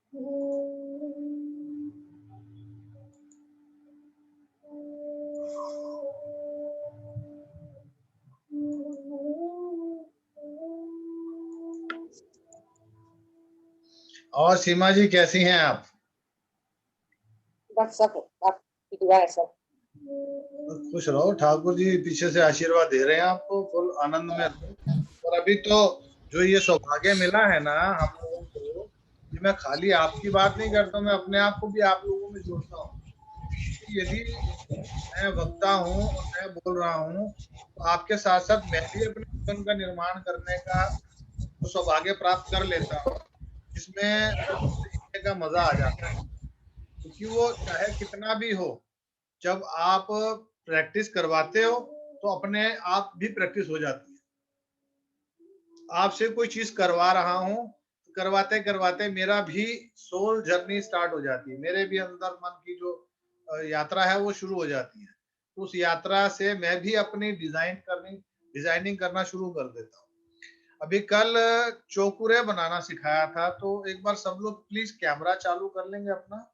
और सीमा जी कैसी हैं आप? बस सब आपकी दुआ है सब। खुश रहो, ठाकुर जी पीछे से आशीर्वाद दे रहे हैं आपको, फुल आनंद में रहो। और अभी तो जो ये सौभाग्य मिला है ना हम लोगों को, कि मैं खाली आपकी बात नहीं करता हूँ, मैं अपने आप को भी आप लोगों में जोड़ता हूँ। यदि मैं वक्ता हूँ और मैं बोल रहा हूँ, तो आपके साथ साथ मैं भी अपने जीवन का निर्माण करने का तो सौभाग्य प्राप्त कर लेता हूँ, जिसमें सीखने का मजा आ जाता है। क्योंकि वो चाहे कितना भी हो, जब आप प्रैक्टिस करवाते हो तो अपने आप भी प्रैक्टिस हो जाती है। आपसे कोई चीज करवा रहा हूँ, करवाते करवाते मेरा भी सोल जर्नी स्टार्ट हो जाती है, मेरे भी अंदर मन की जो यात्रा है वो शुरू हो जाती है। तो उस यात्रा से मैं भी अपनी डिजाइनिंग करना शुरू कर देता हूँ। अभी कल चोकुरे बनाना सिखाया था, तो एक बार सब लोग प्लीज कैमरा चालू कर लेंगे अपना,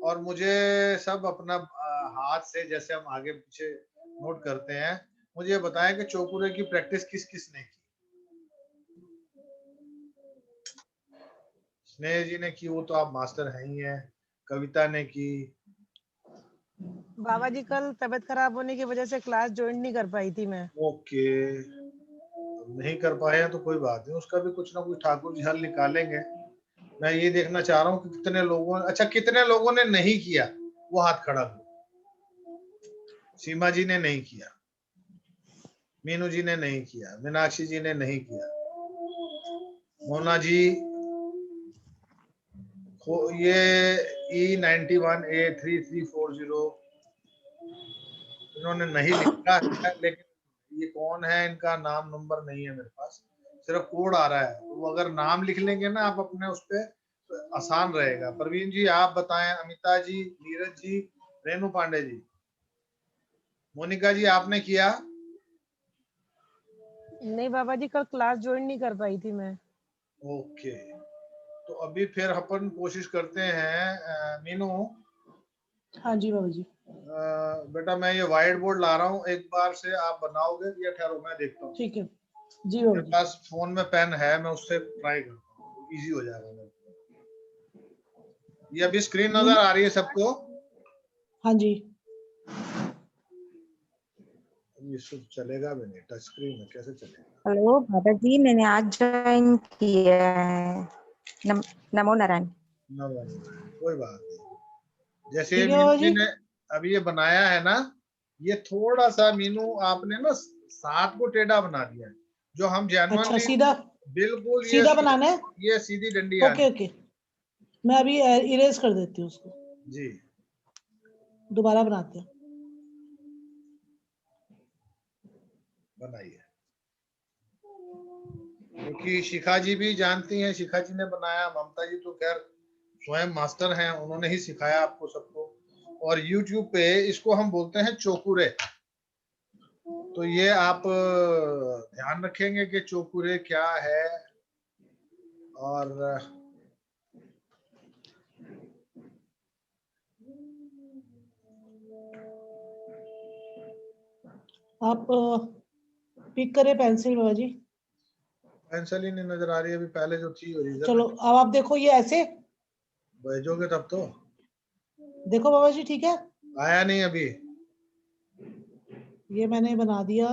और मुझे सब अपना हाथ से जैसे हम आगे पीछे नोट करते हैं, मुझे बताएं कि चोकुरे की प्रैक्टिस किस किस ने की। स्नेह जी ने की, वो तो आप मास्टर हैं ही हैं। कविता ने की। बाबा जी कल तबीयत खराब होने की वजह से क्लास ज्वाइन नहीं कर पाई थी मैं। ओके, नहीं कर पाए हैं तो कोई बात नहीं, उसका भी कुछ ना कुछ ठाकुर जी हल निकालेंगे। मैं ये देखना चाह रहा हूँ कि कितने लोगों ने, अच्छा कितने लोगों ने नहीं किया, वो हाथ खड़ा करो। सीमा जी ने नहीं किया, मीनू जी ने नहीं किया, मीनाक्षी जी ने नहीं किया, मोना जी, ये E91A3340 इन्होंने नहीं लिखा है, लेकिन ये कौन है इनका नाम नंबर नहीं है मेरे पास, सिर्फ कोड आ रहा है। तो अगर नाम लिख लेंगे ना आप अपने उस पे, तो आसान रहेगा। प्रवीण जी आप बताएं, अमिता जी, नीरज जी, रेणु पांडे जी, मोनिका जी आपने किया? नहीं बाबा जी कल क्लास ज्वाइन नहीं कर पाई थी मैं। ओके, तो अभी फिर अपन कोशिश करते हैं। मीनू, हाँ जी बाबा जी। बेटा मैं ये व्हाइट बोर्ड ला रहा हूँ, एक बार से आप बनाओगे या ठहरो मैं देखता हूँ। ठीक है जी बाबा मेरे जी। पास फोन में पेन है, मैं उससे ट्राई करता हूँ, इजी हो जाएगा मेरे को। ये अभी स्क्रीन नजर आ रही है सबको? हाँ जी। ये सब चलेगा भी नहीं, टच स्क्रीन में कैसे चलेगा? हेलो बाबा जी, मैंने आज ज्वाइन किया है। नमो नारायण। कोई बात नहीं। जैसे ठीक है मीनू बाबा जी जी। ने अभी ये बनाया है ना, ये थोड़ा सा मीनू आपने ना 7 को टेढ़ा बना दिया है, जो हम अच्छा जेनुइनली सीधा बिल्कुल सीधा बनाना है। ये सीधी डंडी आनी। ओके ओके, मैं अभी इरेज कर देती हूँ उसको, जी दोबारा बनाते हैं। बनाइए, क्योंकि शिखा जी भी जानती हैं, शिखा जी ने बनाया, ममता जी तो खैर स्वयं मास्टर हैं, उन्होंने ही सिखाया आपको सबको। और YouTube पे इसको हम बोलते हैं चोकुरे। तो ये आप ध्यान रखेंगे कि चोकुरे क्या है। और आप पिक करें पेंसिल बाबा जी। पेंसिल ही नहीं नजर आ रही अभी, पहले जो थी ओरिजिनल। चलो अब आप देखो, ये ऐसे भेजोगे तब तो। देखो बाबा जी, ठीक है। आया नहीं अभी। ये मैंने बना दिया,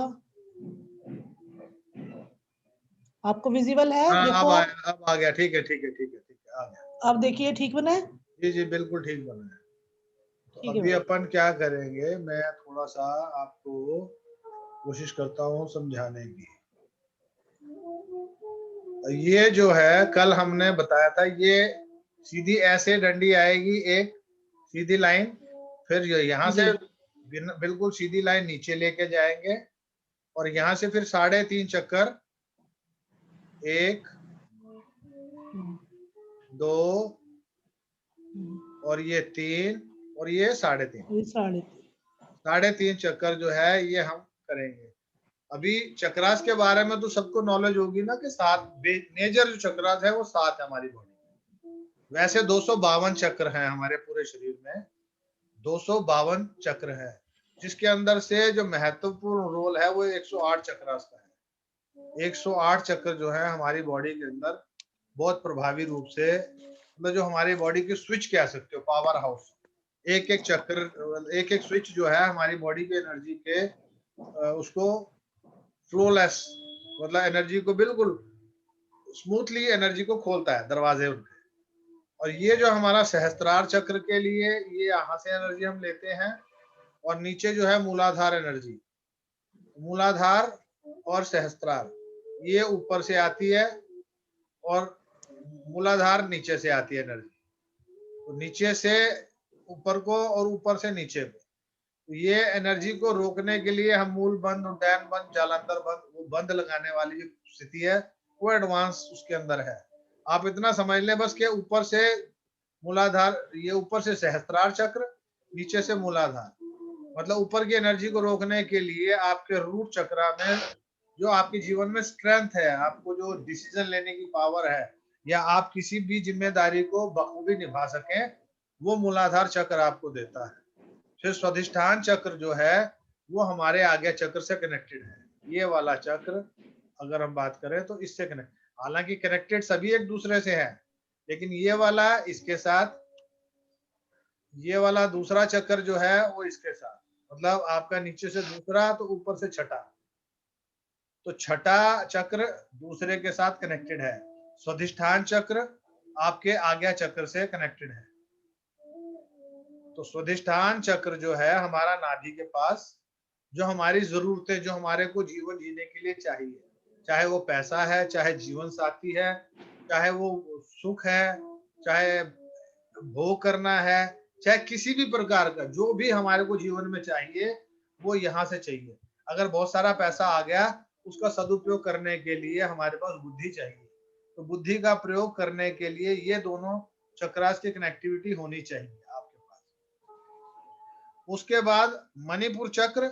आपको विजिबल है? हाँ देखो अब आप, आया, अब आ गया, ठीक है ठीक है ठीक है ठीक है, आ गया। आप देखिए ठीक बना है। जी जी बिल्कुल ठीक बना है। तो ठीक है अभी बाबा। अपन क्या करेंगे, मैं थोड़ा सा आपको कोशिश करता हूँ समझाने की। ये जो है कल हमने बताया था, ये सीधी ऐसे डंडी आएगी, एक सीधी लाइन, फिर यहाँ से बिल्कुल सीधी लाइन नीचे लेके जाएंगे, और यहाँ से फिर 3.5 चक्कर, 1 2 और ये 3 और ये 3.5, 3.5 चक्कर जो है ये हम करेंगे। अभी चक्रास के बारे में तो सबको नॉलेज होगी ना, कि 7 मेजर जो चक्रास है वो 7 है हमारी बॉडी में, वैसे 252 चक्र हैं हमारे पूरे शरीर में, 252 चक्र है, जिसके अंदर से जो महत्वपूर्ण रोल है वो 108 चक्रास का है। 108 चक्र जो है हमारी बॉडी के अंदर बहुत प्रभावी रूप से, मतलब जो हमारी बॉडी की स्विच कह सकते हो, पावर हाउस। एक एक चक्र, एक एक स्विच जो है हमारी बॉडी के एनर्जी के उसको फ्लोलेस, मतलब एनर्जी को बिल्कुल स्मूथली एनर्जी को खोलता है, दरवाजे उनके। और ये जो हमारा सहस्त्रार चक्र के लिए, ये यहाँ से एनर्जी हम लेते हैं, और नीचे जो है मूलाधार एनर्जी, मूलाधार और सहस्त्रार ये ऊपर से आती है, और मूलाधार नीचे से आती है एनर्जी। तो नीचे से ऊपर को और ऊपर से नीचे को, तो ये एनर्जी को रोकने के लिए हम मूल बंद, उड्डयन बंद, जालंधर बंद, वो बंद लगाने वाली जो स्थिति है वो एडवांस उसके अंदर है। आप इतना समझ लें बस के ऊपर से मूलाधार, ये ऊपर से सहस्त्रार चक्र, नीचे से मूलाधार, मतलब ऊपर की एनर्जी को रोकने के लिए आपके रूट चक्रा में जो आपके जीवन में स्ट्रेंथ है, आपको जो डिसीजन लेने की पावर है, या आप किसी भी जिम्मेदारी को बखूबी निभा सकें, वो मूलाधार चक्र आपको देता है। फिर स्वाधिष्ठान चक्र जो है वो हमारे आज्ञा चक्र से कनेक्टेड है। ये वाला चक्र अगर हम बात करें तो इससे कनेक्ट, हालांकि कनेक्टेड सभी एक दूसरे से है, लेकिन ये वाला इसके साथ, ये वाला दूसरा चक्र जो है वो इसके साथ, मतलब आपका नीचे से दूसरा तो ऊपर से छठा, तो छठा चक्र दूसरे के साथ कनेक्टेड है। स्वाधिष्ठान चक्र आपके आज्ञा चक्र से कनेक्टेड है। तो स्वाधिष्ठान चक्र जो है हमारा नाभि के पास, जो हमारी जरूरतें, जो हमारे को जीवन जीने के लिए चाहिए, चाहे वो पैसा है, चाहे जीवन साथी है, चाहे वो सुख है, चाहे भोग करना है, चाहे किसी भी प्रकार का जो भी हमारे को जीवन में चाहिए, वो यहाँ से चाहिए। अगर बहुत सारा पैसा आ गया, उसका सदुपयोग करने के लिए हमारे पास बुद्धि चाहिए, तो बुद्धि का प्रयोग करने के लिए ये दोनों चक्रास की कनेक्टिविटी होनी चाहिए आपके पास। उसके बाद मणिपुर चक्र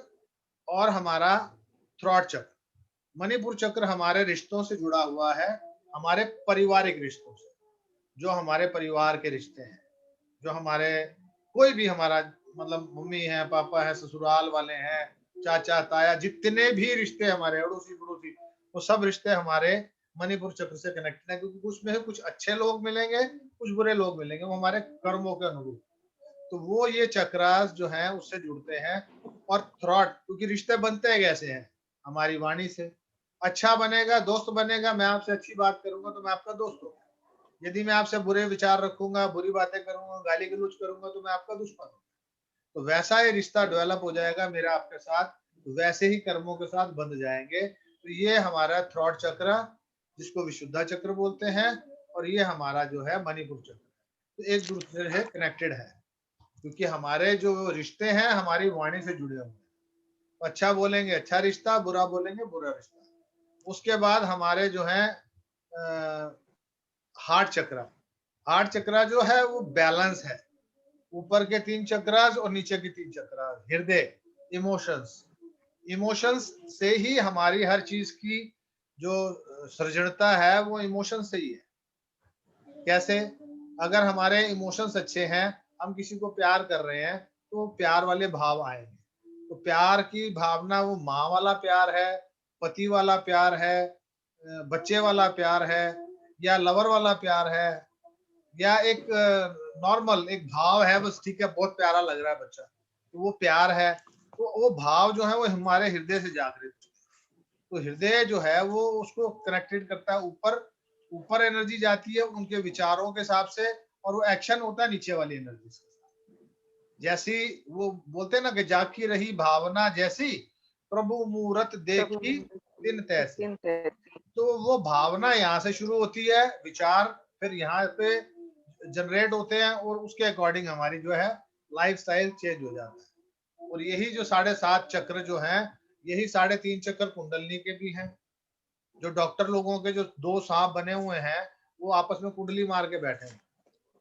और हमारा थ्रॉट चक्र। मणिपुर चक्र हमारे रिश्तों से जुड़ा हुआ है, हमारे पारिवारिक रिश्तों से, जो हमारे परिवार के रिश्ते हैं, जो हमारे कोई भी हमारा, मतलब मम्मी है, पापा है, ससुराल वाले हैं, चाचा ताया, जितने भी रिश्ते हमारे अड़ोसी पड़ोसी, वो सब रिश्ते हमारे मणिपुर चक्र से कनेक्टेड है, क्योंकि उसमें कुछ अच्छे लोग मिलेंगे, कुछ बुरे लोग मिलेंगे, वो हमारे कर्मों के अनुरूप। तो वो ये चक्रास जो है उससे जुड़ते हैं। और थ्रॉट, क्योंकि रिश्ते बनते हैं कैसे हैं, हमारी वाणी से। अच्छा बनेगा, दोस्त बनेगा, मैं आपसे अच्छी बात करूंगा तो मैं आपका दोस्त हूँ। यदि मैं आपसे बुरे विचार रखूंगा, बुरी बातें करूंगा, गाली गलौज करूंगा, तो मैं आपका दुश्मन हूँ। तो वैसा ये रिश्ता डेवलप हो जाएगा मेरा आपके साथ, तो वैसे ही कर्मों के साथ बंध जाएंगे। तो ये हमारा थ्रॉट चक्र, जिसको विशुद्धा चक्र बोलते हैं, और ये हमारा जो है मणिपुर चक्र, तो एक दूसरे से कनेक्टेड है, क्योंकि हमारे जो रिश्ते हैं हमारी वाणी से जुड़े हुए हैं। तो अच्छा बोलेंगे अच्छा रिश्ता, बुरा बोलेंगे बुरा रिश्ता। उसके बाद हमारे जो है हार्ट चक्र, हार्ट चक्र जो है वो बैलेंस है, ऊपर के 3 चक्रास और नीचे के 3 चक्रास, हृदय, इमोशंस, इमोशंस से ही हमारी हर चीज की जो सृजनता है वो इमोशन से ही है। कैसे? अगर हमारे इमोशंस अच्छे हैं, हम किसी को प्यार कर रहे हैं, तो प्यार वाले भाव आएंगे। तो प्यार की भावना वो माँ वाला प्यार है, पति वाला प्यार है, बच्चे वाला प्यार है, या लवर वाला प्यार है, या एक नॉर्मल एक भाव है, बस ठीक है, बहुत प्यारा लग रहा है बच्चा, तो वो प्यार है। तो वो भाव जो है वो हमारे हृदय से जागृत, तो हृदय जो है वो उसको कनेक्टेड करता है, ऊपर ऊपर एनर्जी जाती है उनके विचारों के हिसाब से, और वो एक्शन होता है नीचे वाली एनर्जी से। जैसी वो बोलते हैं ना कि जाकी रही भावना जैसी, प्रभु मूरत देखी दिन तैसी। तो वो भावना यहाँ से शुरू होती है, विचार फिर यहाँ पे जनरेट होते हैं, और उसके अकॉर्डिंग हमारी जो है लाइफ स्टाइल चेंज हो जाता है। और यही जो 7.5 चक्र जो हैं, यही 3.5 चक्र कुंडलनी के भी हैं। जो डॉक्टर लोगों के जो 2 सांप बने हुए हैं, वो आपस में कुंडली मार के बैठे हैं।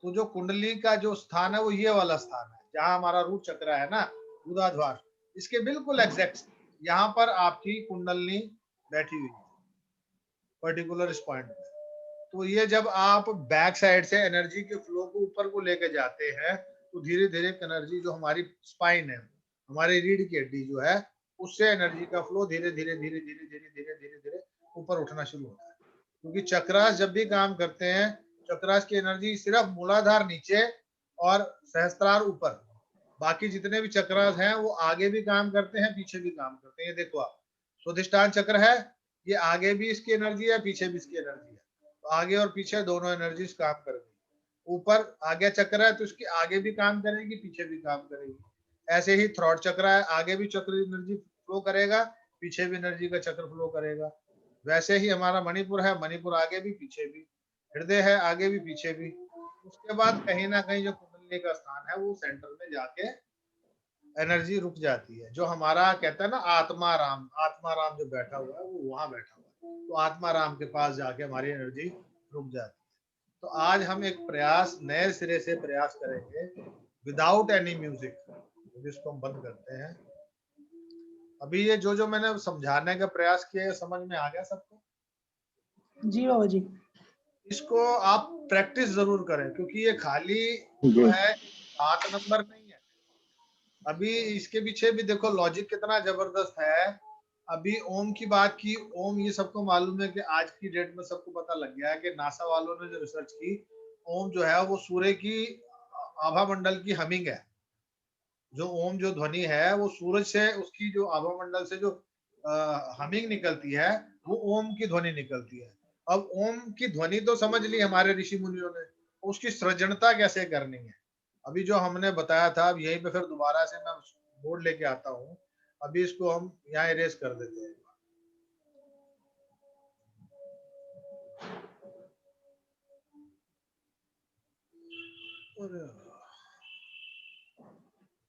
तो जो कुंडली का जो स्थान है वो ये वाला स्थान है, जहाँ हमारा रूट चक्र है ना, ऊर्ध्वाधर, इसके बिल्कुल एग्जैक्ट यहाँ पर आपकी कुंडलनी बैठी हुई है, पर्टिकुलर इस पॉइंट पे। तो ये जब आप बैक साइड से एनर्जी के फ्लो को ऊपर को लेके जाते हैं तो धीरे धीरे एनर्जी जो हमारी स्पाइन है, हमारी रीढ़ की हड्डी जो है, उससे एनर्जी का फ्लो धीरे धीरे धीरे धीरे धीरे धीरे धीरे धीरे ऊपर उठना शुरू होता है। क्योंकि चक्रास जब भी काम करते हैं, चक्रास की एनर्जी सिर्फ मूलाधार नीचे और सहस्त्रार ऊपर, बाकी जितने भी चक्रास हैं वो आगे भी काम करते हैं, पीछे भी काम करते हैं। ये देखो आप, स्वादिष्टान चक्र है, ये आगे भी इसकी एनर्जी है, पीछे भी इसकी एनर्जी है, तो आगे और पीछे दोनों एनर्जीज काम करेगी। ऊपर आगे चक्र है तो इसकी आगे भी काम करेगी, पीछे भी काम करेगी। ऐसे ही थ्रॉट चक्र है, आगे भी चक्र एनर्जी फ्लो करेगा, पीछे भी एनर्जी का चक्र फ्लो करेगा। वैसे ही हमारा मणिपुर है, मणिपुर आगे भी पीछे भी, हृदय है आगे भी पीछे भी। उसके बाद कहीं ना कहीं जो कुंडली का स्थान है वो सेंटर में जाके एनर्जी रुक जाती है। जो हमारा कहता है ना आत्मा राम जो बैठा हुआ है वो वहां बैठा हुआ है, तो आत्मा राम के पास जाके हमारी एनर्जी रुक जाती है। तो आज हम एक प्रयास नए सिरे से प्रयास करेंगे विदाउट एनी म्यूजिक, जिसको हम बंद करते हैं। अभी ये जो मैंने समझाने का प्रयास किया समझ में आ गया सबको? जी बाबा जी। इसको आप प्रैक्टिस जरूर करें, क्योंकि ये खाली जो है 7 नंबर नहीं है। अभी इसके पीछे भी देखो लॉजिक कितना जबरदस्त है। अभी ओम की बात की, ओम ये सबको मालूम है कि आज की डेट में सबको पता लग गया है कि नासा वालों ने जो रिसर्च की, ओम जो है वो सूर्य की आभा मंडल की हमिंग है। जो ओम जो ध्वनि है वो सूरज से, उसकी जो आभा मंडल से जो हमिंग निकलती है वो ओम की ध्वनि निकलती है। अब ओम की ध्वनि तो समझ ली हमारे ऋषि मुनियों ने, उसकी सृजनता कैसे करनी है अभी जो हमने बताया था। अब यहीं पे फिर दोबारा से मैं बोर्ड लेके आता हूँ। अभी इसको हम यहाँ इरेज कर देते हैं।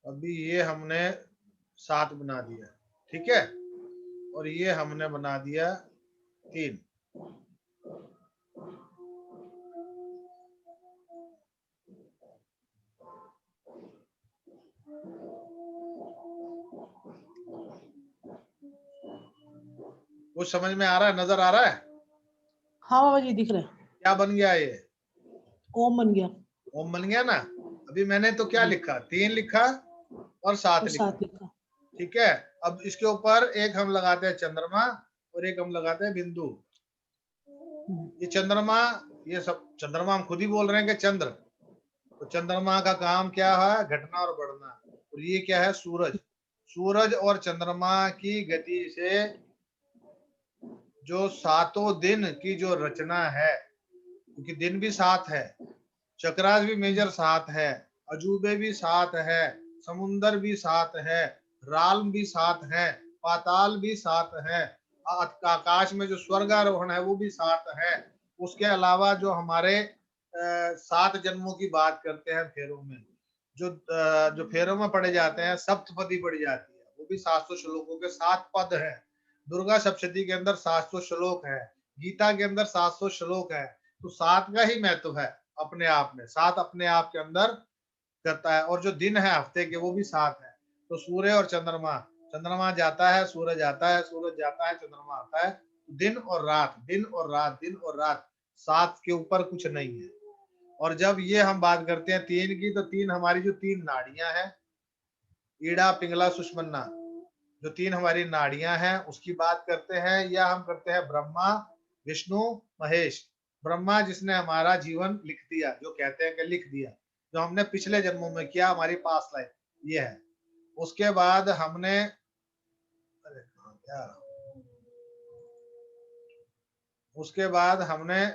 अभी ये हमने 7 बना दिया, ठीक है, और ये हमने बना दिया 3। कुछ समझ में आ रहा है, नजर आ रहा है? हाँ बाबा जी दिख रहा है। क्या बन गया ये? ओम बन गया। ओम बन गया ना। अभी मैंने तो क्या लिखा, 3 लिखा और 7 लिखा, 7 लिखा। ठीक है। अब इसके ऊपर एक हम लगाते हैं चंद्रमा और एक हम लगाते हैं बिंदु। ये चंद्रमा, ये सब चंद्रमा हम खुद ही बोल रहे हैं कि चंद्र, तो चंद्रमा का काम क्या है, घटना और बढ़ना। और ये क्या है, सूरज। सूरज और चंद्रमा की गति से जो 7 दिन की जो रचना है, क्योंकि दिन भी 7 है, चक्रास भी मेजर 7 है, अजूबे भी 7 है, समुंदर भी 7 है, राल्म भी 7 है, पाताल भी 7 है, आकाश में जो स्वर्गारोहण है वो भी 7 है। उसके अलावा जो हमारे 7 जन्मों की बात करते हैं फेरों में, जो फेरों में पढ़े जाते हैं, सप्तपदी पढ़ी जाती है, वो भी 700 श्लोकों के 7 पद है। दुर्गा सप्तशती के अंदर 700 श्लोक है, गीता के अंदर 700 श्लोक है। तो 7 का ही महत्व है अपने आप में, 7 अपने आप के अंदर करता है। और जो दिन है हफ्ते के वो भी 7 है। तो सूर्य और चंद्रमा, चंद्रमा जाता है, सूरज आता है, सूरज जाता है, चंद्रमा आता है। दिन और रात, दिन और रात, दिन और रात, 7 के ऊपर कुछ नहीं है। और जब ये हम बात करते हैं 3 की, तो 3 हमारी जो 3 नाड़ियां हैं, ईड़ा पिंगला सुषमन्ना, जो 3 हमारी नाड़ियां हैं उसकी बात करते हैं। या हम करते हैं ब्रह्मा विष्णु महेश। ब्रह्मा जिसने हमारा जीवन लिख दिया, जो कहते हैं कि लिख दिया, जो हमने पिछले जन्मों में किया, हमारी पास लाइफ ये है। उसके बाद हमने क्या, उसके बाद हमने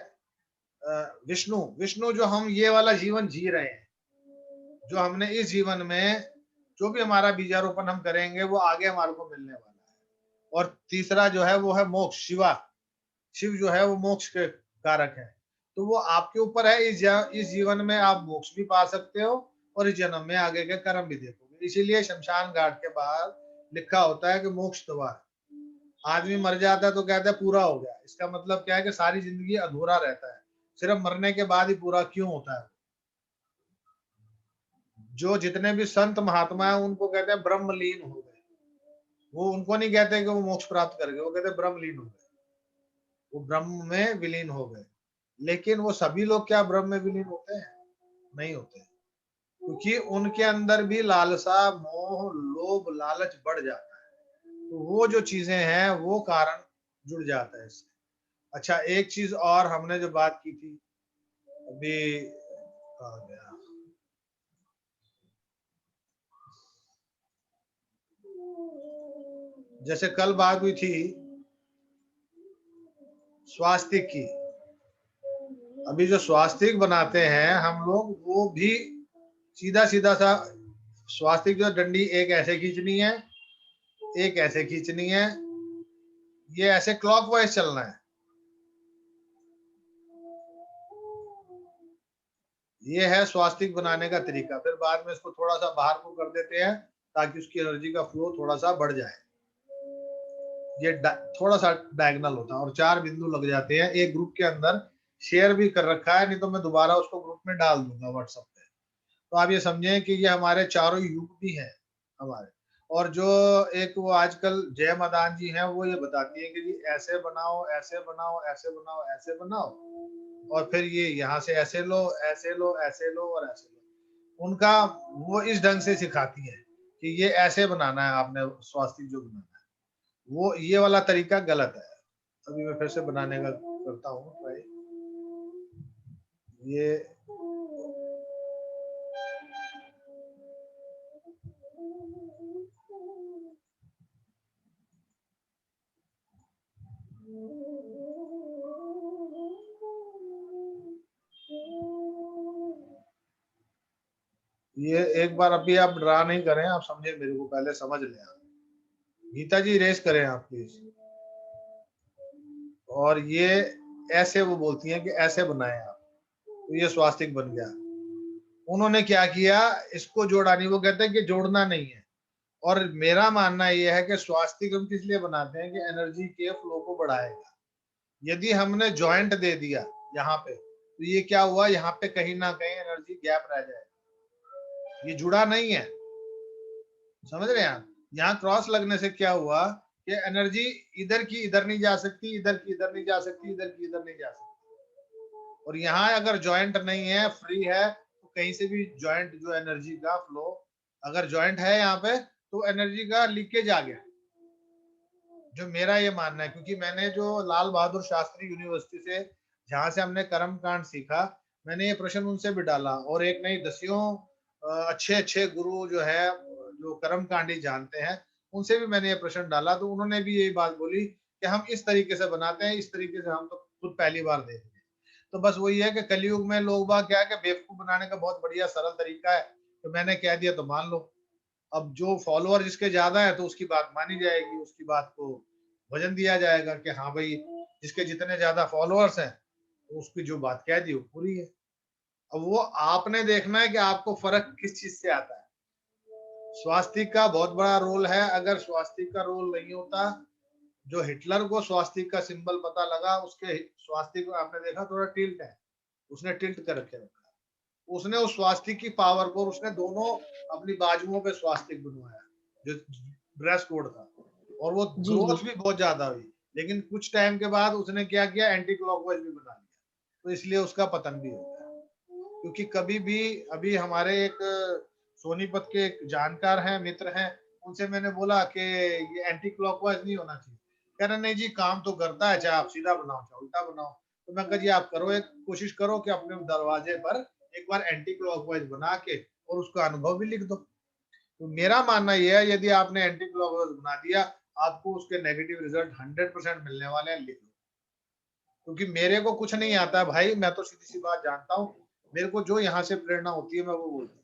विष्णु, विष्णु जो हम ये वाला जीवन जी रहे हैं, जो हमने इस जीवन में जो भी हमारा बीजारोपण हम करेंगे वो आगे हमारे को मिलने वाला है। और तीसरा जो है वो है मोक्ष, शिवा, शिव जो है वो मोक्ष के कारक है। तो वो आपके ऊपर है, इस जीवन में आप मोक्ष भी पा सकते हो और इस जन्म में आगे के कर्म भी देखोगे। इसीलिए शमशान घाट के बाहर लिखा होता है कि मोक्ष द्वार। आदमी मर जाता है तो कहता है पूरा हो गया, इसका मतलब क्या है कि सारी जिंदगी अधूरा रहता है, सिर्फ मरने के बाद ही पूरा क्यों होता है। जो जितने भी संत महात्मा है उनको कहते हैं ब्रह्मलीन हो गए। वो उनको नहीं कहते कि वो मोक्ष प्राप्त कर गए, वो कहते हैं ब्रह्मलीन हो गए, वो ब्रह्म में विलीन हो गए। लेकिन वो सभी लोग क्या ब्रह्म में विलीन होते हैं? नहीं होते, क्योंकि उनके अंदर भी लालसा, मोह, लोभ, लालच बढ़ जाता है। तो वो जो चीजें हैं वो कारण जुड़ जाता है इससे। अच्छा, एक चीज और हमने जो बात की थी अभी, कहाँ गया? जैसे कल बात हुई थी स्वास्तिक की। अभी जो स्वास्तिक बनाते हैं हम लोग, वो भी सीधा सीधा सा स्वास्तिक, जो डंडी एक ऐसे खींचनी है, एक ऐसे खींचनी है, ये ऐसे क्लॉकवाइज चलना है। ये है स्वास्तिक बनाने का तरीका। फिर बाद में इसको थोड़ा सा बाहर को कर देते हैं ताकि उसकी एनर्जी का फ्लो थोड़ा सा बढ़ जाए। ये थोड़ा सा डायगोनल होता है और 4 बिंदु लग जाते हैं। एक ग्रुप के अंदर शेयर भी कर रखा है, नहीं तो मैं दोबारा उसको ग्रुप में डाल दूंगा व्हाट्सएप पे। तो आप ये समझें कि ये हमारे चारों युग भी हैं हमारे। और जो एक वो आजकल जय मदान जी हैं, वो ये बताती है कि जी ऐसे बनाओ, ऐसे बनाओ, ऐसे बनाओ, ऐसे बनाओ, और फिर ये यहाँ से ऐसे लो, ऐसे लो, ऐसे लो और ऐसे लो। उनका वो इस ढंग से सिखाती है कि ये ऐसे बनाना है आपने, स्वास्तिक जो बनाना है वो ये वाला तरीका गलत है। अभी मैं फिर से बनाने का करता हूँ ट्राई। ये एक बार अभी आप ड्रा नहीं करें, आप समझे मेरे को, पहले समझ लें आप। गीता जी रेस करें आप प्लीज। और ये ऐसे वो बोलती हैं कि ऐसे बनाएं आप, तो ये स्वास्तिक बन गया। उन्होंने क्या किया, इसको जोड़ा नहीं। वो कहते हैं कि जोड़ना नहीं है। और मेरा मानना यह है कि स्वास्तिक हम किस लिए बनाते हैं कि एनर्जी के फ्लो को बढ़ाएगा। यदि हमने जॉइंट दे दिया यहाँ पे, तो ये क्या हुआ, यहाँ पे कहीं ना कहीं एनर्जी गैप रह जाएगा, ये जुड़ा नहीं है। समझ रहे हैं आप? यहाँ क्रॉस लगने से क्या हुआ कि एनर्जी इधर की इधर नहीं जा सकती, इधर की इधर नहीं जा सकती, इधर की इधर नहीं जा सकती। और यहाँ अगर जॉइंट नहीं है, फ्री है, तो कहीं से भी जॉइंट जो एनर्जी का फ्लो, अगर जॉइंट है यहाँ पे, तो एनर्जी का लीकेज आ गया। जो मेरा ये मानना है, क्योंकि मैंने जो लाल बहादुर शास्त्री यूनिवर्सिटी से जहां से हमने कर्म कांड सीखा, मैंने ये प्रश्न उनसे भी डाला, और एक नहीं दसियों अच्छे अच्छे गुरु जो है, जो कर्म कांडी जानते हैं, उनसे भी मैंने ये प्रश्न डाला। तो उन्होंने भी यही बात बोली कि हम इस तरीके से बनाते हैं, इस तरीके से हम तो खुद पहली बार देख रहे हैं। तो बस वही है कि कलयुग में लोग बाग क्या है कि बेवकूफ बनाने का बहुत बढ़िया सरल तरीका है, तो मैंने कह दिया तो मान लो। अब जो फॉलोअर जिसके ज्यादा है तो उसकी बात मानी जाएगी, उसकी बात को वजन दिया जाएगा कि हाँ भाई, जिसके जितने ज्यादा फॉलोअर्स हैं तो उसकी जो बात कह दी वो पूरी है। अब वो आपने देखना है कि आपको फर्क किस चीज से आता है। स्वास्तिक का बहुत बड़ा रोल है। अगर स्वास्तिक का रोल नहीं होता, जो हिटलर को स्वास्तिक का सिंबल पता लगा, उसके स्वास्तिक आपने देखा थोड़ा टिल्ट है, उसने टिल्ट कर रखे रखा। उसने उस स्वास्तिक की पावर को, उसने दोनों अपनी बाजुओं पे स्वास्तिक बनवाया, जो ड्रेस कोड था, और वो जी ग्रोथ जी भी बहुत ज्यादा हुई। लेकिन कुछ टाइम के बाद उसने क्या किया, एंटी क्लॉकवाइज भी बना लिया, तो इसलिए उसका पतन भी हो गया। क्योंकि कभी भी, अभी हमारे एक सोनीपत के एक जानकार हैं, मित्र हैं, उनसे मैंने बोला कि ये एंटी क्लॉकवाइज नहीं होना चाहिए। कह रहे नहीं जी, काम तो करता है, चाहे आप सीधा बनाओ चाहे उल्टा बनाओ। तो मैं कहा जी आप करो, एक कोशिश करो कि अपने दरवाजे पर एक बार एंटी क्लॉकवाइज बना के और उसका अनुभव भी लिख दो। तो मेरा मानना यह है, यदि आपने एंटी क्लॉकवाइज बना दिया, आपको उसके नेगेटिव रिजल्ट 100% मिलने वाले हैं, लिख लो। क्योंकि मेरे को कुछ नहीं आता है भाई, मैं तो सीधी सी बात जानता हूँ। मेरे को जो यहाँ से प्रेरणा होती है मैं वो बोलता हूँ,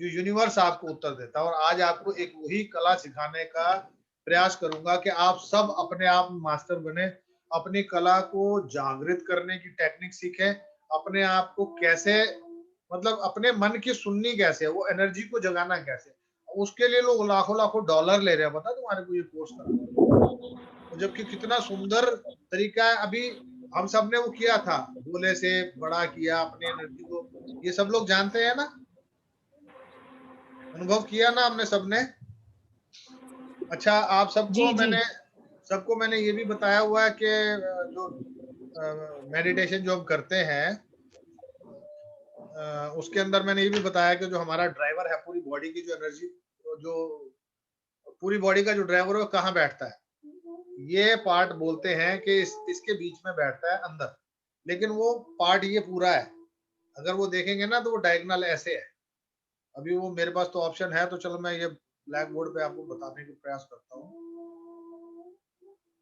जो यूनिवर्स आपको उत्तर देता है। और आज आपको एक वही कला सिखाने का प्रयास करूंगा कि आप सब अपने आप मास्टर बने, अपनी कला को जागृत करने की टेक्निक सीखें, अपने आप को कैसे, मतलब अपने मन की सुननी कैसे, वो एनर्जी को जगाना कैसे। उसके लिए लोग लाखों लाखों डॉलर ले रहे हैं, पता तुम्हारे को, ये कोर्स करा। जबकि कितना सुंदर तरीका है। अभी हम सब ने वो किया था, गोले से बड़ा किया अपनी एनर्जी को, ये सब लोग जानते हैं ना, अनुभव किया ना हमने सबने। अच्छा, आप जी जी सबको मैंने ये भी बताया हुआ है कि जो मेडिटेशन जो हम करते हैं उसके अंदर मैंने ये भी बताया कि जो हमारा ड्राइवर है पूरी बॉडी की जो एनर्जी, जो पूरी बॉडी का जो ड्राइवर है वो कहाँ बैठता है, ये पार्ट बोलते हैं कि इसके बीच में बैठता है अंदर, लेकिन वो पार्ट ये पूरा है। अगर वो देखेंगे ना तो वो डायगोनल ऐसे है। अभी वो मेरे पास तो ऑप्शन है, तो चलो मैं ये ब्लैक बोर्ड पे आपको बताने का प्रयास करता हूँ।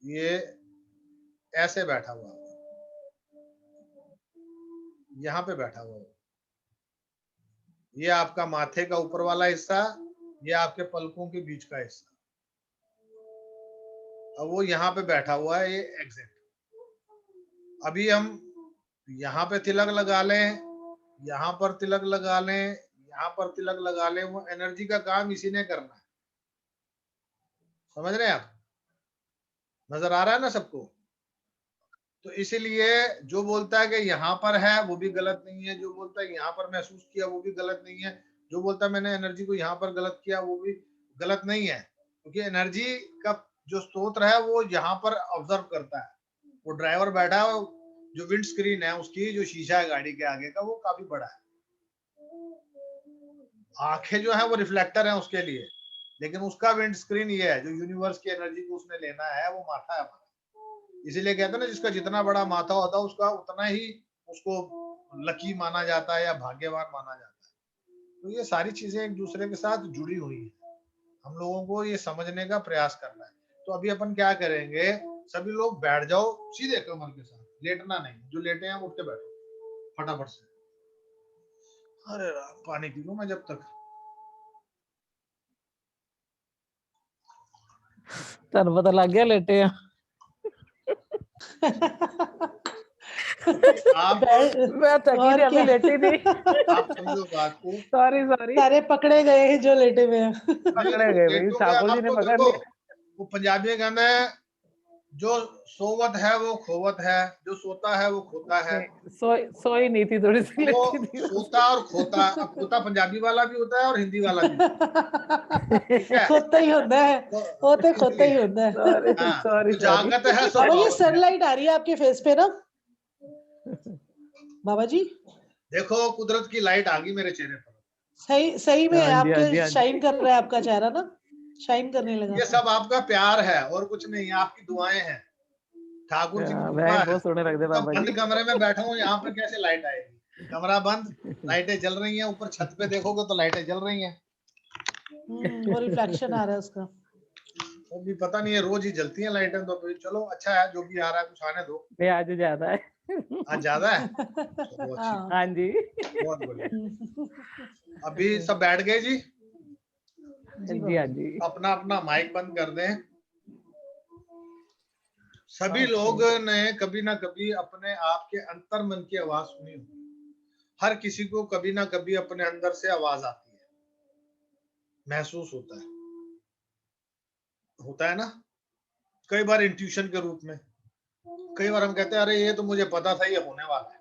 ये ऐसे बैठा हुआ है, यहाँ पे बैठा हुआ है। ये आपका माथे का ऊपर वाला हिस्सा, ये आपके पलकों के बीच का हिस्सा। अब वो यहाँ पे बैठा हुआ है, ये एग्जैक्ट। अभी हम यहाँ पे तिलक लगा लें, यहाँ पर तिलक लगा लें, यहाँ पर तिलक लगा लें, वो एनर्जी का काम इसी ने करना है। समझ रहे हैं आप? नजर आ रहा है ना सबको? तो इसीलिए जो बोलता है कि यहाँ पर है वो भी गलत नहीं है, जो बोलता है यहाँ पर महसूस किया वो भी गलत नहीं है, जो बोलता है मैंने एनर्जी को यहाँ पर गलत किया वो भी गलत नहीं है, क्योंकि एनर्जी का जो स्तोत्र है वो यहाँ पर ऑब्जर्व करता है। वो ड्राइवर बैठा है, जो विंड स्क्रीन है उसकी जो शीशा है गाड़ी के आगे का वो काफी बड़ा है। आंखें जो है वो रिफ्लेक्टर है उसके लिए, लेकिन उसका विंड स्क्रीन ये है, जो यूनिवर्स की एनर्जी को उसने लेना है वो माथा है हमारा। इसीलिए कहते हैं ना जिसका जितना बड़ा माथा होता है उसका उतना ही उसको लकी माना जाता है या भाग्यवान माना जाता है। तो ये सारी चीजें एक दूसरे के साथ जुड़ी हुई हैं, हम लोगों को ये समझने का प्रयास करना है। तो अभी अपन क्या करेंगे, सभी लोग बैठ जाओ सीधे कमर के साथ, लेटना नहीं, जो लेटे हैं उठ के बैठो फटाफट से। अरे राम, पानी पी लो मैं जब तक। ਤੁਹਾਨੂੰ पता लग गया लेटे हैं। आप मैं थकी और नहीं, अभी क्या? लेटी नहीं। आप समझो बात को। सॉरी सॉरी, सारे पकड़े गए हैं जो लेटे हुए हैं। पकड़े गए भाई, लेटोगे ठाकुर जी ने आपको, पकड़ देखो लिया। वो पंजाबी में कहते हैं जो सोवत है वो खोवत है, जो सोता है वो खोता है। सोई नहीं थी, थोड़ी सी वो लेटी थी। सोता और खोता, अब खोता पंजाबी वाला भी होता है और हिंदी वाला भी ठीक है। खोता ही होता है, होते खोता ही होता है। सॉरी हाँ, सॉरी जो जागत है सो बाबा ये पावत है। सनलाइट आ रही है आपके फेस पे ना बाबा जी? देखो कुदरत की लाइट आ गई मेरे चेहरे पर। सही सही में हाँ जी, हाँ जी, आपके हाँ जी। शाइन कर रहा है आपका चेहरा ना, शाइन करने लगा। ये सब आपका प्यार है और कुछ नहीं, आपकी दुआएं हैं, ठाकुर जी की कृपा मैं है। बहुत सोने लगते तो बाबा बंद जी। कमरे में बैठा हूँ, यहाँ पर कैसे लाइट आएगी? कमरा बंद, लाइटें जल रही हैं, ऊपर छत पे देखोगे तो लाइटें जल रही हैं। वो रिफ्लेक्शन आ रहा है उसका। तो भी पता नहीं है, रोज ही जलती हैं लाइटें। तो फिर चलो अच्छा है, जो भी आ रहा है कुछ आने दो। ये आज ज्यादा है। आज ज्यादा है, चलो अच्छी, हाँ। हाँ जी, बहुत बढ़िया। अभी सब बैठ गए जी? जी हाँ जी। अपना अपना माइक बंद कर दें। सभी लोग ने कभी ना कभी अपने आप के अंतर मन की आवाज सुनी होगी। हर किसी को कभी ना कभी अपने अंदर से आवाज आती है, महसूस होता है ना। कई बार इंट्यूशन के रूप में, कई बार हम कहते हैं अरे ये तो मुझे पता था ये होने वाला है।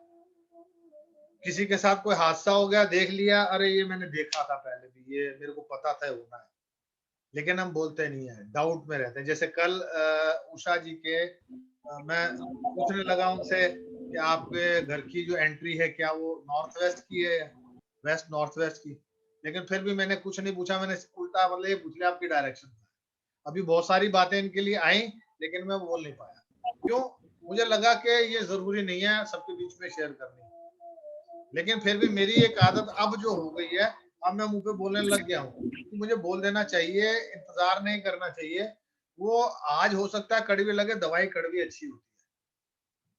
किसी के साथ कोई हादसा हो गया, देख लिया, अरे ये मैंने देखा था पहले भी, ये मेरे को पता था होना है, लेकिन हम बोलते नहीं है, डाउट में रहते हैं। जैसे कल उषा जी के मैं पूछने लगा उनसे कि आपके घर की जो एंट्री है क्या वो नॉर्थ वेस्ट की है, वेस्ट नॉर्थ वेस्ट की, लेकिन फिर भी मैंने कुछ नहीं पूछा, मैंने उल्टा मतलब ये पूछ लिया आपकी डायरेक्शन। अभी बहुत सारी बातें इनके लिए आई, लेकिन मैं बोल नहीं पाया। क्यों? मुझे लगा कि ये जरूरी नहीं है सबके बीच में शेयर करनी, लेकिन फिर भी मेरी एक आदत अब जो हो गई है, अब मैं मुंह पे बोलने लग गया हूँ कि मुझे बोल देना चाहिए, इंतजार नहीं करना चाहिए। वो आज हो सकता है कड़वी लगे, दवाई कड़वी अच्छी होती है,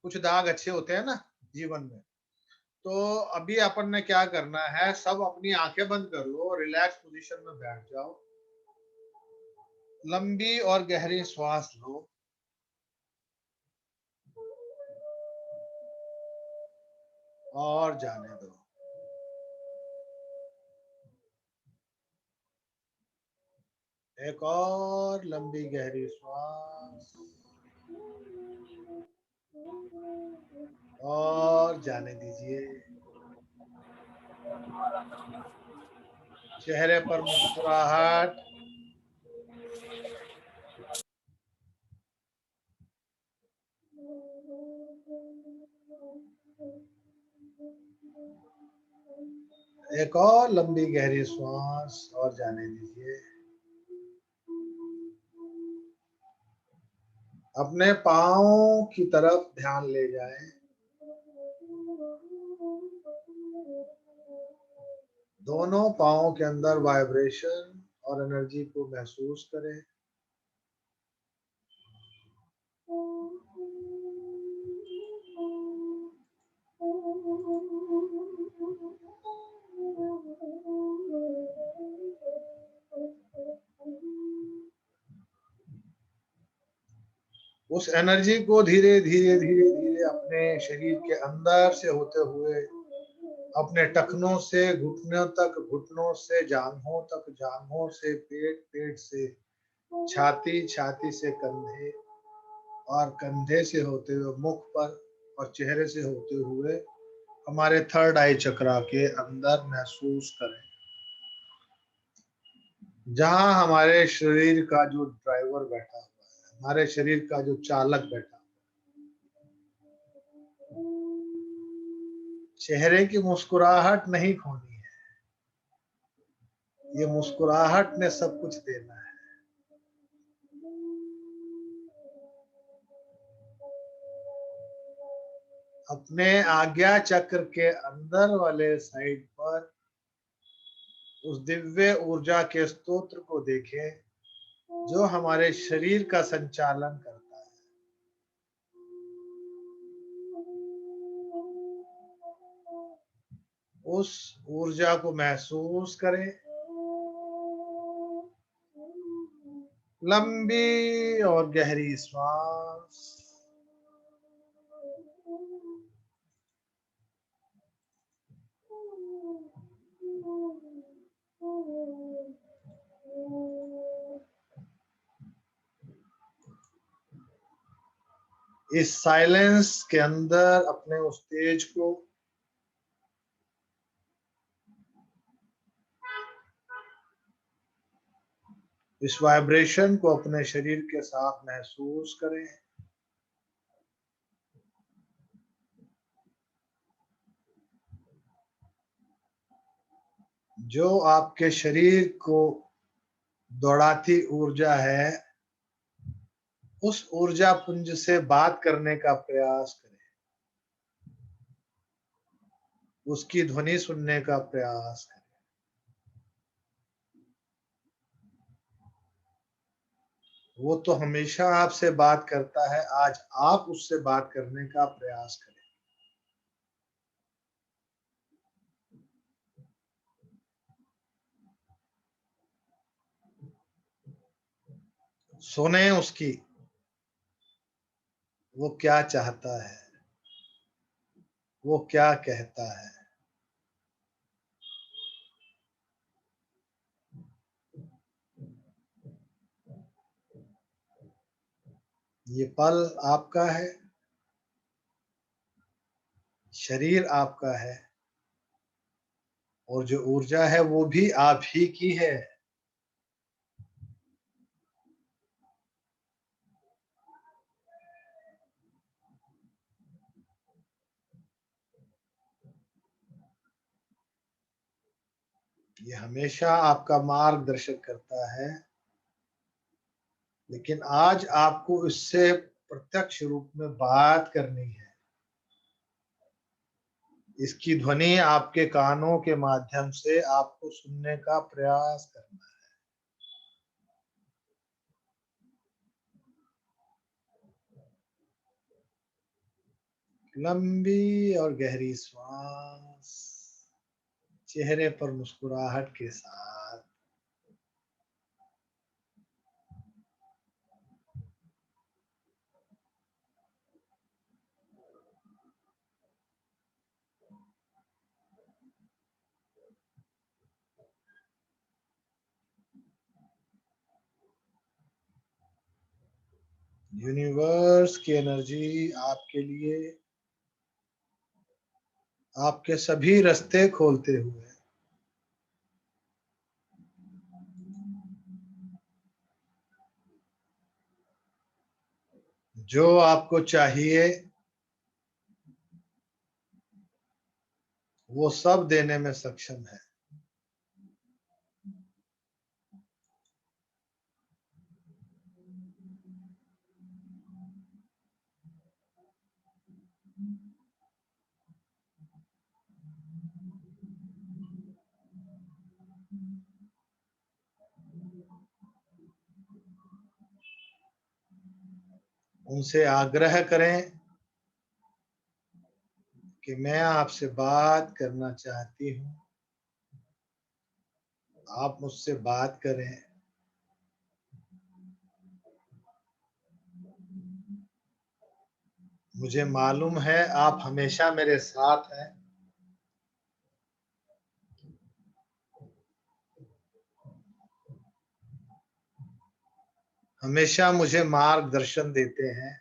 कुछ दाग अच्छे होते हैं ना जीवन में। तो अभी अपन ने क्या करना है, सब अपनी आंखें बंद करो, रिलैक्स पोजीशन में बैठ जाओ, लंबी और गहरी श्वास लो और जाने दो। एक और लंबी गहरी श्वास और जाने दीजिए। चेहरे पर मुस्कुराहट, एक और लंबी गहरी श्वास और जाने दीजिए। अपने पाँव की तरफ ध्यान ले जाएं। दोनों पाँव के अंदर वाइब्रेशन और एनर्जी को महसूस करें। उस एनर्जी को धीरे धीरे धीरे धीरे अपने शरीर के अंदर से होते हुए अपने टखनों से घुटनों तक, घुटनों से जांघों तक, जांघों से पेट, पेट से छाती, छाती से कंधे और कंधे से होते हुए मुख पर और चेहरे से होते हुए हमारे थर्ड आई चक्रा के अंदर महसूस करें, जहां हमारे शरीर का जो ड्राइवर बैठा हुआ है, हमारे शरीर का जो चालक बैठा। चेहरे की मुस्कुराहट नहीं खोनी है, ये मुस्कुराहट ने सब कुछ देना है। अपने आज्ञा चक्र के अंदर वाले साइड पर उस दिव्य ऊर्जा के स्तोत्र को देखें जो हमारे शरीर का संचालन करता है। उस ऊर्जा को महसूस करें। लंबी और गहरी श्वास। इस साइलेंस के अंदर अपने उस तेज को इस वाइब्रेशन को अपने शरीर के साथ महसूस करें। जो आपके शरीर को दौड़ाती ऊर्जा है, उस ऊर्जा पुंज से बात करने का प्रयास करें, उसकी ध्वनि सुनने का प्रयास करें। वो तो हमेशा आपसे बात करता है, आज आप उससे बात करने का प्रयास करें। सुने उसकी, वो क्या चाहता है, वो क्या कहता है। ये पल आपका है, शरीर आपका है और जो ऊर्जा है वो भी आप ही की है। ये हमेशा आपका मार्गदर्शन करता है, लेकिन आज आपको इससे प्रत्यक्ष रूप में बात करनी है। इसकी ध्वनि आपके कानों के माध्यम से आपको सुनने का प्रयास करना है। लंबी और गहरी श्वास, चेहरे पर मुस्कुराहट के साथ। यूनिवर्स की एनर्जी आपके लिए आपके सभी रास्ते खोलते हुए जो आपको चाहिए वो सब देने में सक्षम है। उनसे आग्रह करें कि मैं आपसे बात करना चाहती हूँ, आप मुझसे बात करें। मुझे मालूम है आप हमेशा मेरे साथ हैं। हमेशा मुझे मार्गदर्शन देते हैं।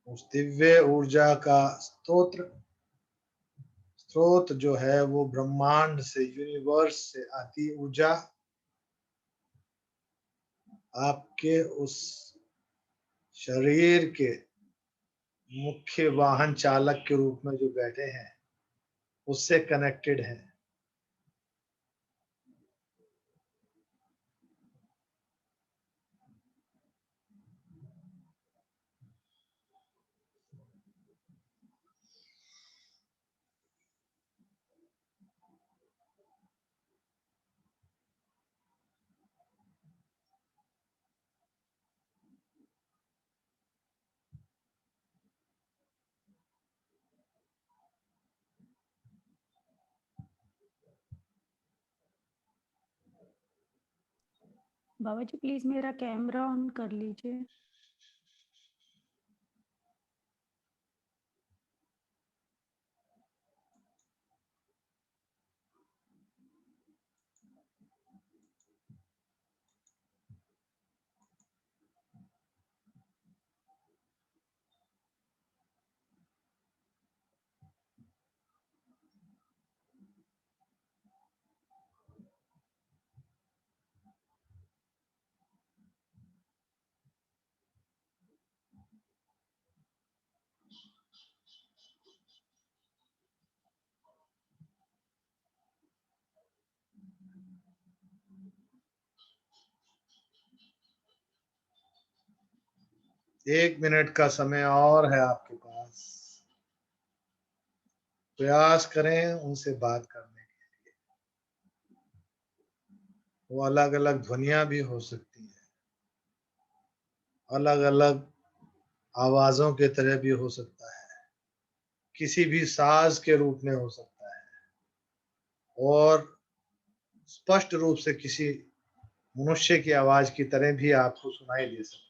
उस दिव्य ऊर्जा का स्रोत जो है वो ब्रह्मांड से, यूनिवर्स से आती ऊर्जा आपके उस शरीर के मुख्य वाहन चालक के रूप में जो बैठे हैं उससे कनेक्टेड है। बाबा जी प्लीज मेरा कैमरा ऑन कर लीजिए। एक मिनट का समय और है आपके पास। प्रयास करें उनसे बात करने के। वो अलग अलग ध्वनियां भी हो सकती हैं, अलग अलग आवाजों के तरह भी हो सकता है, किसी भी साज के रूप में हो सकता है, और स्पष्ट रूप से किसी मनुष्य की आवाज की तरह भी आपको सुनाई दे सकता है।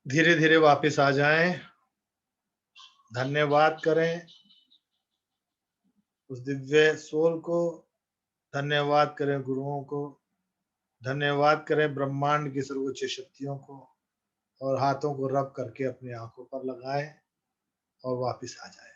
धीरे धीरे वापस आ जाएं। धन्यवाद करें उस दिव्य सोल को, धन्यवाद करें गुरुओं को, धन्यवाद करें ब्रह्मांड की सर्वोच्च शक्तियों को, और हाथों को रब करके अपनी आंखों पर लगाएं और वापस आ जाएं।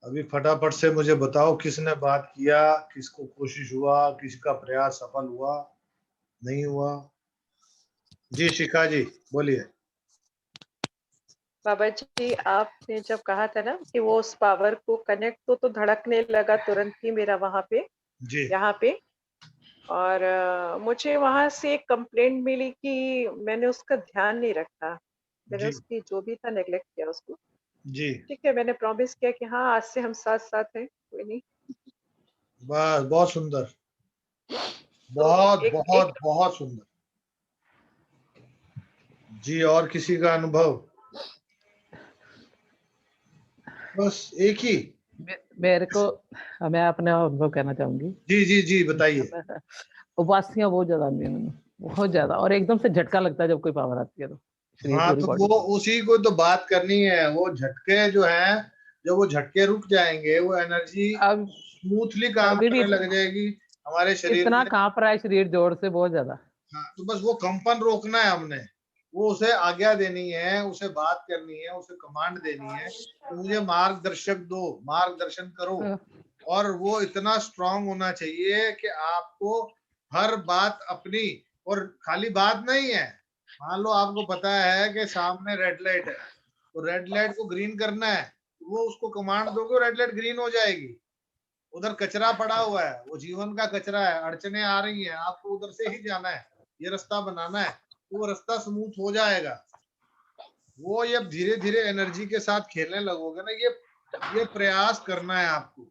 अभी फटाफट से मुझे बताओ किसने बात किया, किसको कोशिश हुआ, किसका प्रयास सफल हुआ, नहीं हुआ। जी शिखा जी बोलिए। बाबा जी आपने जब कहा था ना कि वो उस पावर को कनेक्ट तो धड़कने लगा तुरंत ही मेरा वहां पे, जी यहाँ पे। और मुझे वहां से एक कंप्लेंट मिली कि मैंने उसका ध्यान नहीं रखा। मैंने जी उसकी जो भी था नेग्लेक्ट किया उसको। जी, ठीक है, मैंने प्रॉमिस किया कि हाँ आज से हम साथ साथ हैं, कोई नहीं। बस बहुत सुंदर, तो बहुत एक बहुत एक बहुत सुंदर। जी, और किसी का अनुभव? बस एक ही? मेरे को मैं अपने अनुभव कहना चाहूंगी। जी जी जी, बताइए। उबासियां बहुत ज्यादा आती हैं मैंने, बहुत ज्यादा, और एकदम से झटका लगता है जब कोई पावर आती है तो शरीर हाँ, पूरी तो बॉडी वो में। उसी को तो बात करनी है। वो झटके जो है, जब वो झटके रुक जाएंगे, वो एनर्जी अब स्मूथली काम अभी भी करने लग जाएगी हमारे शरीर इतना में। कांप रहा है शरीर जोर से, बहुत ज्यादा। हाँ, तो बस वो कंपन रोकना है हमने। वो उसे आज्ञा देनी है, उसे बात करनी है, उसे कमांड देनी है कि मुझे मार्गदर्शक दो, मार्गदर्शन करो। और वो इतना स्ट्रांग होना चाहिए कि आपको हर बात अपनी, और खाली बात नहीं है। मान लो आपको पता है कि सामने रेड लाइट है, तो रेड लाइट को ग्रीन करना है, तो वो उसको कमांड दोगे, रेड लाइट ग्रीन हो जाएगी। उधर कचरा पड़ा हुआ है, वो जीवन का कचरा है, अड़चने आ रही हैं, आपको उधर से ही जाना है, ये रास्ता बनाना है, तो वो रास्ता स्मूथ हो जाएगा। वो ये धीरे धीरे एनर्जी के साथ खेलने लगोगे ना, ये प्रयास करना है आपको,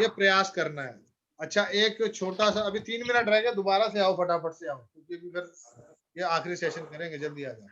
ये प्रयास करना है। अच्छा, एक छोटा सा, अभी 3 मिनट रह गए, दोबारा से आओ, फटाफट से आओ, क्योंकि अभी फिर ये आखिरी सेशन करेंगे, जल्दी आ जाओ।